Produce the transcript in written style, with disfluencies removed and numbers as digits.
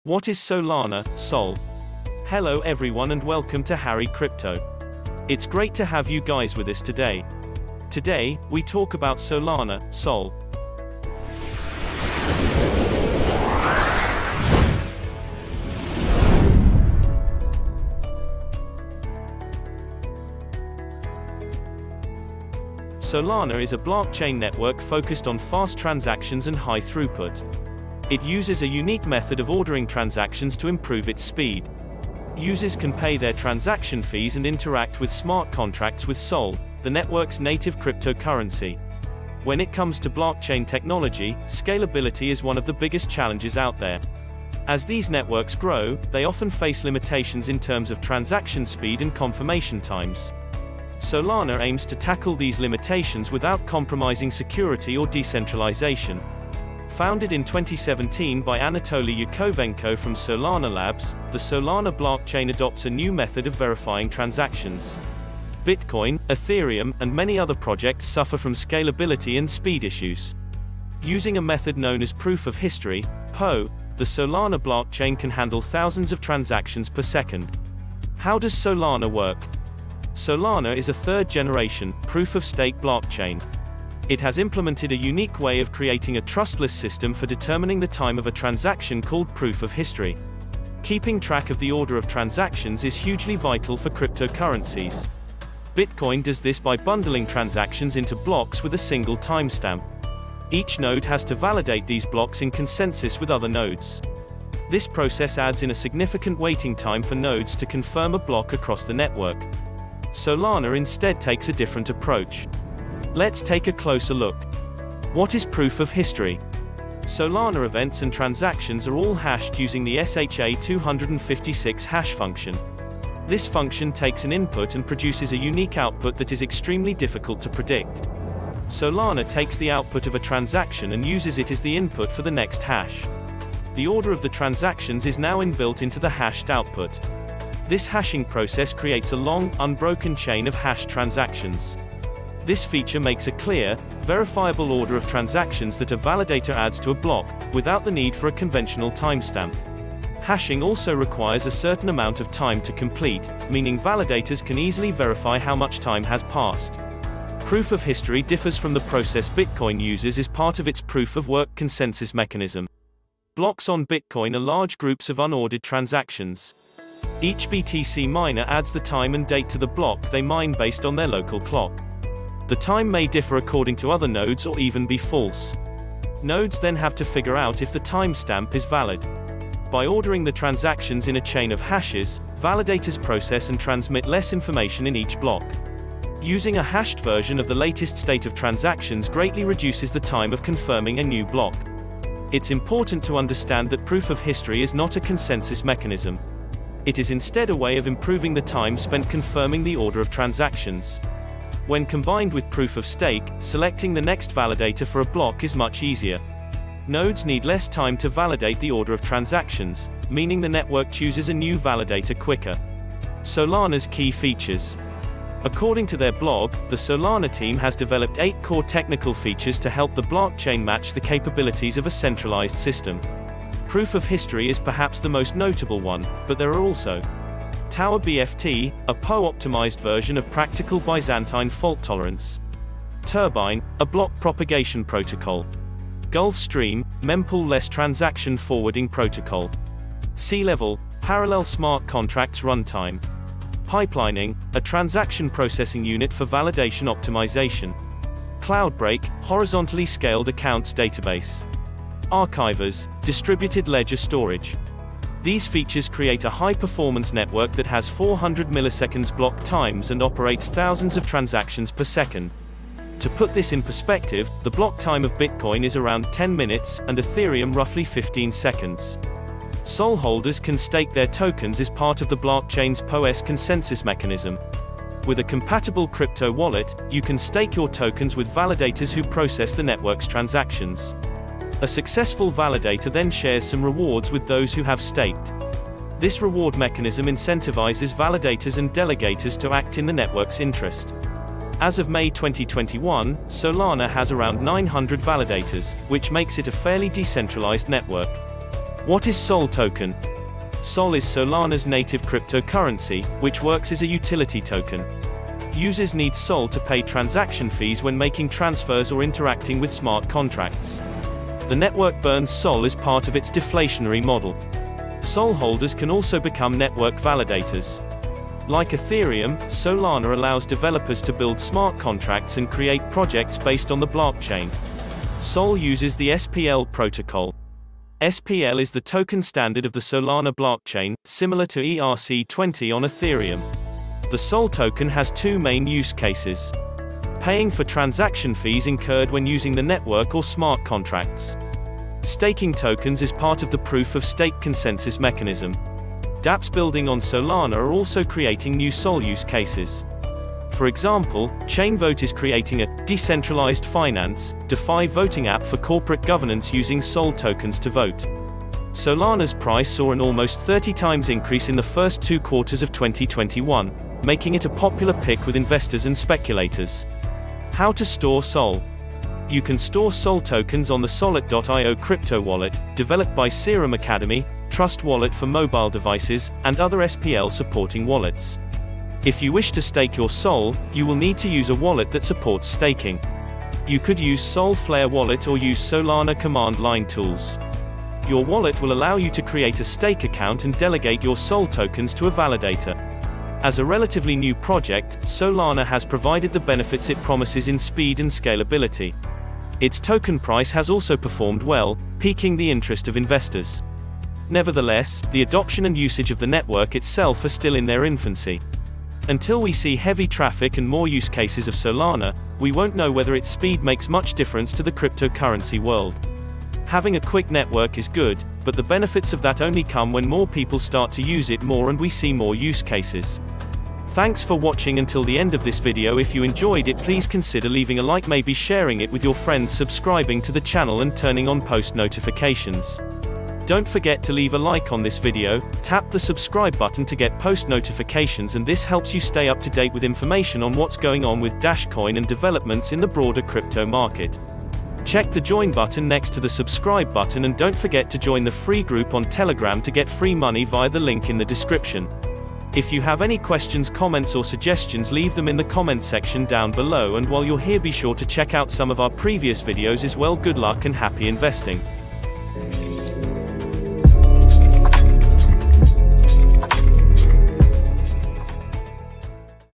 What is Solana SOL? Hello everyone and welcome to Harry Crypto. It's great to have you guys with us today. Today, we talk about Solana SOL. Solana is a blockchain network focused on fast transactions and high throughput. It uses a unique method of ordering transactions to improve its speed. Users can pay their transaction fees and interact with smart contracts with SOL, the network's native cryptocurrency. When it comes to blockchain technology, scalability is one of the biggest challenges out there. As these networks grow, they often face limitations in terms of transaction speed and confirmation times. Solana aims to tackle these limitations without compromising security or decentralization. Founded in 2017 by Anatoly Yakovenko from Solana Labs, the Solana blockchain adopts a new method of verifying transactions. Bitcoin, Ethereum, and many other projects suffer from scalability and speed issues. Using a method known as proof of history, POH, the Solana blockchain can handle thousands of transactions per second. How does Solana work? Solana is a third-generation, proof-of-stake blockchain. It has implemented a unique way of creating a trustless system for determining the time of a transaction called proof of history. Keeping track of the order of transactions is hugely vital for cryptocurrencies. Bitcoin does this by bundling transactions into blocks with a single timestamp. Each node has to validate these blocks in consensus with other nodes. This process adds in a significant waiting time for nodes to confirm a block across the network. Solana instead takes a different approach. Let's take a closer look. What is proof of history? Solana events and transactions are all hashed using the SHA-256 hash function. This function takes an input and produces a unique output that is extremely difficult to predict. Solana takes the output of a transaction and uses it as the input for the next hash. The order of the transactions is now inbuilt into the hashed output. This hashing process creates a long, unbroken chain of hashed transactions. This feature makes a clear, verifiable order of transactions that a validator adds to a block, without the need for a conventional timestamp. Hashing also requires a certain amount of time to complete, meaning validators can easily verify how much time has passed. Proof of history differs from the process Bitcoin uses as part of its proof-of-work consensus mechanism. Blocks on Bitcoin are large groups of unordered transactions. Each BTC miner adds the time and date to the block they mine based on their local clock. The time may differ according to other nodes or even be false. Nodes then have to figure out if the timestamp is valid. By ordering the transactions in a chain of hashes, validators process and transmit less information in each block. Using a hashed version of the latest state of transactions greatly reduces the time of confirming a new block. It's important to understand that proof of history is not a consensus mechanism. It is instead a way of improving the time spent confirming the order of transactions. When combined with proof of stake, selecting the next validator for a block is much easier. Nodes need less time to validate the order of transactions, meaning the network chooses a new validator quicker. Solana's key features. According to their blog, the Solana team has developed 8 core technical features to help the blockchain match the capabilities of a centralized system. Proof of history is perhaps the most notable one, but there are also Tower BFT, a POH-optimized version of practical Byzantine fault tolerance. Turbine, a block propagation protocol. Gulfstream, mempool-less transaction forwarding protocol. C-level, parallel smart contracts runtime. Pipelining, a transaction processing unit for validation optimization. Cloudbreak, horizontally scaled accounts database. Archivers, distributed ledger storage. These features create a high-performance network that has 400 milliseconds block times and operates thousands of transactions per second. To put this in perspective, the block time of Bitcoin is around 10 minutes, and Ethereum roughly 15 seconds. SOL holders can stake their tokens as part of the blockchain's POS consensus mechanism. With a compatible crypto wallet, you can stake your tokens with validators who process the network's transactions. A successful validator then shares some rewards with those who have staked. This reward mechanism incentivizes validators and delegators to act in the network's interest. As of May 2021, Solana has around 900 validators, which makes it a fairly decentralized network. What is SOL token? SOL is Solana's native cryptocurrency, which works as a utility token. Users need SOL to pay transaction fees when making transfers or interacting with smart contracts. The network burns SOL as part of its deflationary model. SOL holders can also become network validators. Like Ethereum, Solana allows developers to build smart contracts and create projects based on the blockchain. SOL uses the SPL protocol. SPL is the token standard of the Solana blockchain, similar to ERC20 on Ethereum. The SOL token has two main use cases: paying for transaction fees incurred when using the network or smart contracts. Staking tokens is part of the proof-of-stake consensus mechanism. dApps building on Solana are also creating new SOL use cases. For example, ChainVote is creating a decentralized finance, DeFi voting app for corporate governance using SOL tokens to vote. Solana's price saw an almost 30 times increase in the first 2 quarters of 2021, making it a popular pick with investors and speculators. How to store SOL? You can store SOL tokens on the Solid.io crypto wallet, developed by Serum Academy, Trust Wallet for mobile devices, and other SPL supporting wallets. If you wish to stake your SOL, you will need to use a wallet that supports staking. You could use Solflare Wallet or use Solana command line tools. Your wallet will allow you to create a stake account and delegate your SOL tokens to a validator. As a relatively new project, Solana has provided the benefits it promises in speed and scalability. Its token price has also performed well, piquing the interest of investors. Nevertheless, the adoption and usage of the network itself are still in their infancy. Until we see heavy traffic and more use cases of Solana, we won't know whether its speed makes much difference to the cryptocurrency world. Having a quick network is good, but the benefits of that only come when more people start to use it more and we see more use cases. Thanks for watching until the end of this video. If you enjoyed it, please consider leaving a like, maybe sharing it with your friends, subscribing to the channel and turning on post notifications. Don't forget to leave a like on this video, tap the subscribe button to get post notifications, and this helps you stay up to date with information on what's going on with Dashcoin and developments in the broader crypto market. Check the join button next to the subscribe button, and don't forget to join the free group on Telegram to get free money via the link in the description. If you have any questions, comments or suggestions, leave them in the comment section down below, and while you're here be sure to check out some of our previous videos as well. Good luck and happy investing.